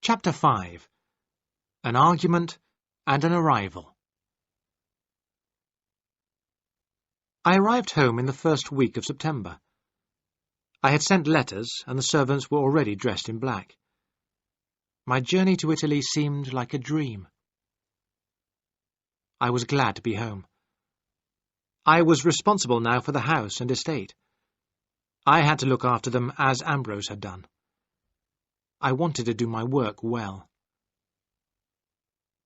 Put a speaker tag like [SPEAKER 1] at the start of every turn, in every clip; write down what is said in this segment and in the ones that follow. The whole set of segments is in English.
[SPEAKER 1] Chapter 5. An Argument and an Arrival. I arrived home in the first week of September. I had sent letters, and the servants were already dressed in black. My journey to Italy seemed like a dream. I was glad to be home. I was responsible now for the house and estate. I had to look after them as Ambrose had done. I wanted to do my work well.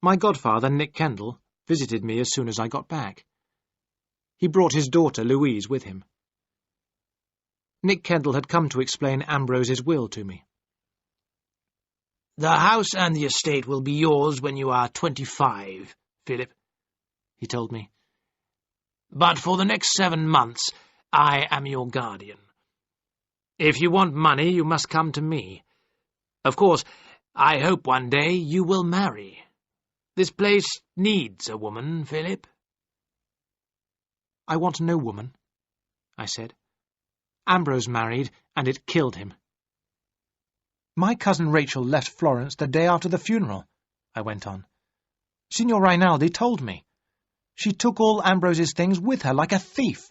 [SPEAKER 1] My godfather, Nick Kendall, visited me as soon as I got back. He brought his daughter Louise with him. Nick Kendall had come to explain Ambrose's will to me.
[SPEAKER 2] "The house and the estate will be yours when you are 25, Philip," he told me. "But for the next 7 months I am your guardian. If you want money, you must come to me. Of course, I hope one day you will marry. This place needs a woman, Philip."
[SPEAKER 1] "I want no woman," I said. "Ambrose married, and it killed him." "My cousin Rachel left Florence the day after the funeral," I went on. "Signor Rinaldi told me. She took all Ambrose's things with her like a thief."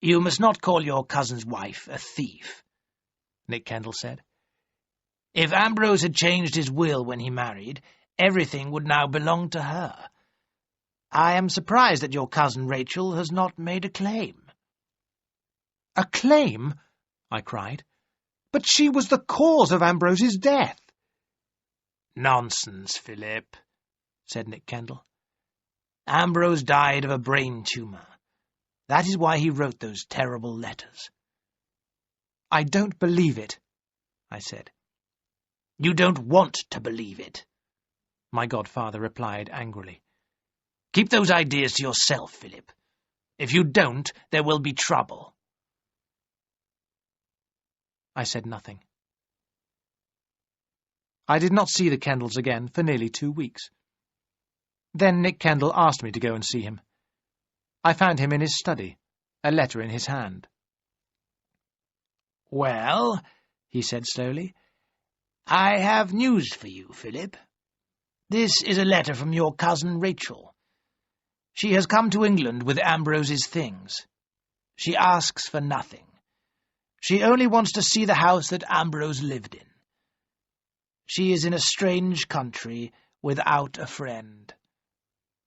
[SPEAKER 2] "You must not call your cousin's wife a thief," Nick Kendall said. "If Ambrose had changed his will when he married, everything would now belong to her. I am surprised that your cousin Rachel has not made a claim."
[SPEAKER 1] "A claim?" I cried. "But she was the cause of Ambrose's death."
[SPEAKER 2] "Nonsense, Philip," said Nick Kendall. "Ambrose died of a brain tumour. That is why he wrote those terrible letters."
[SPEAKER 1] "I don't believe it," I said.
[SPEAKER 2] "You don't want to believe it," my godfather replied angrily. "Keep those ideas to yourself, Philip. If you don't, there will be trouble."
[SPEAKER 1] I said nothing. I did not see the Kendalls again for nearly 2 weeks. Then Nick Kendall asked me to go and see him. I found him in his study, a letter in his hand.
[SPEAKER 2] "Well," he said slowly, "I have news for you, Philip. This is a letter from your cousin Rachel. She has come to England with Ambrose's things. She asks for nothing. She only wants to see the house that Ambrose lived in. She is in a strange country without a friend.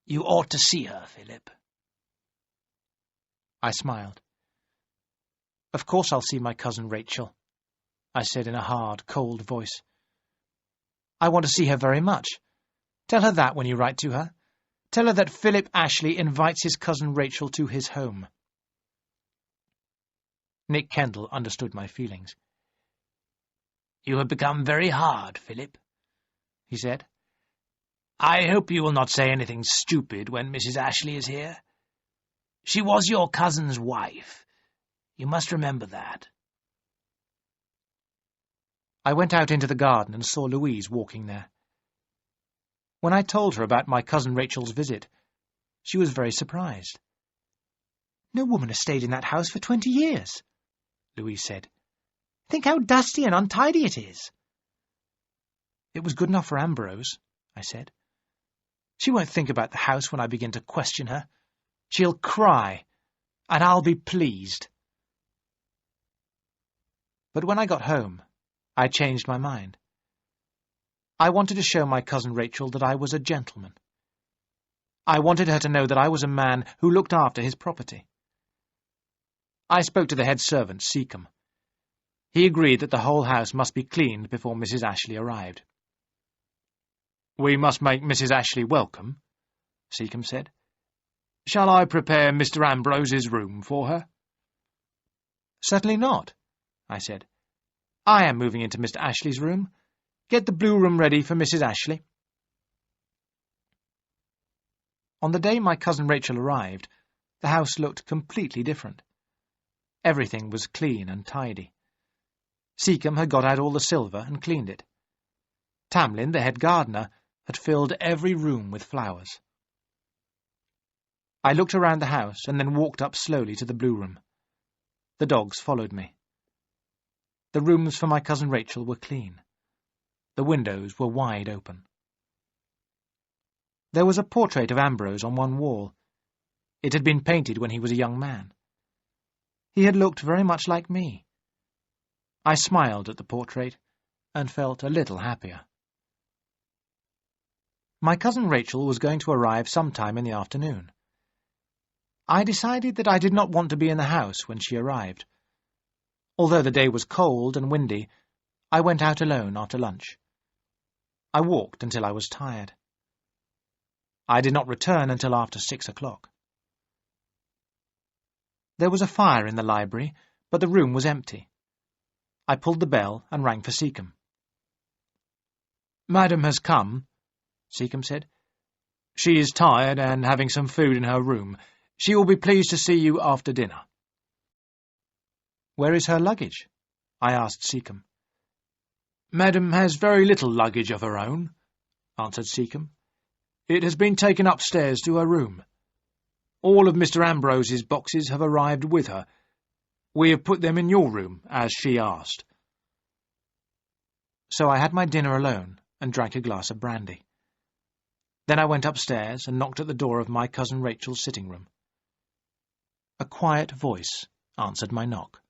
[SPEAKER 2] You ought to see her, Philip."
[SPEAKER 1] I smiled. "Of course I'll see my cousin Rachel," I said in a hard, cold voice. "I want to see her very much. Tell her that when you write to her. Tell her that Philip Ashley invites his cousin Rachel to his home." Nick Kendall understood my feelings.
[SPEAKER 2] "You have become very hard, Philip," he said. "I hope you will not say anything stupid when Mrs. Ashley is here. She was your cousin's wife. You must remember that."
[SPEAKER 1] I went out into the garden and saw Louise walking there. When I told her about my cousin Rachel's visit, she was very surprised. "No woman has stayed in that house for 20 years, Louise said. "Think how dusty and untidy it is." "It was good enough for Ambrose," I said. "She won't think about the house when I begin to question her. She'll cry, and I'll be pleased." But when I got home, I changed my mind. I wanted to show my cousin Rachel that I was a gentleman. I wanted her to know that I was a man who looked after his property. I spoke to the head servant, Seacombe. He agreed that the whole house must be cleaned before Mrs. Ashley arrived. "We must make Mrs. Ashley welcome," Seacombe said. "Shall I prepare Mr. Ambrose's room for her?" "Certainly not," I said. "I am moving into Mr. Ashley's room. Get the blue room ready for Mrs. Ashley." On the day my cousin Rachel arrived, the house looked completely different. Everything was clean and tidy. Seacombe had got out all the silver and cleaned it. Tamlin, the head gardener, had filled every room with flowers. I looked around the house and then walked up slowly to the blue room. The dogs followed me. The rooms for my cousin Rachel were clean. The windows were wide open. There was a portrait of Ambrose on one wall. It had been painted when he was a young man. He had looked very much like me. I smiled at the portrait and felt a little happier. My cousin Rachel was going to arrive sometime in the afternoon. I decided that I did not want to be in the house when she arrived. Although the day was cold and windy, I went out alone after lunch. I walked until I was tired. I did not return until after 6 o'clock. There was a fire in the library, but the room was empty. I pulled the bell and rang for Seacombe. "Madam has come," Seacombe said. "She is tired and having some food in her room. She will be pleased to see you after dinner." "Where is her luggage?" I asked Seacombe. "Madam has very little luggage of her own," answered Seacombe. "It has been taken upstairs to her room. All of Mr. Ambrose's boxes have arrived with her. We have put them in your room, as she asked." So I had my dinner alone and drank a glass of brandy. Then I went upstairs and knocked at the door of my cousin Rachel's sitting room. A quiet voice answered my knock.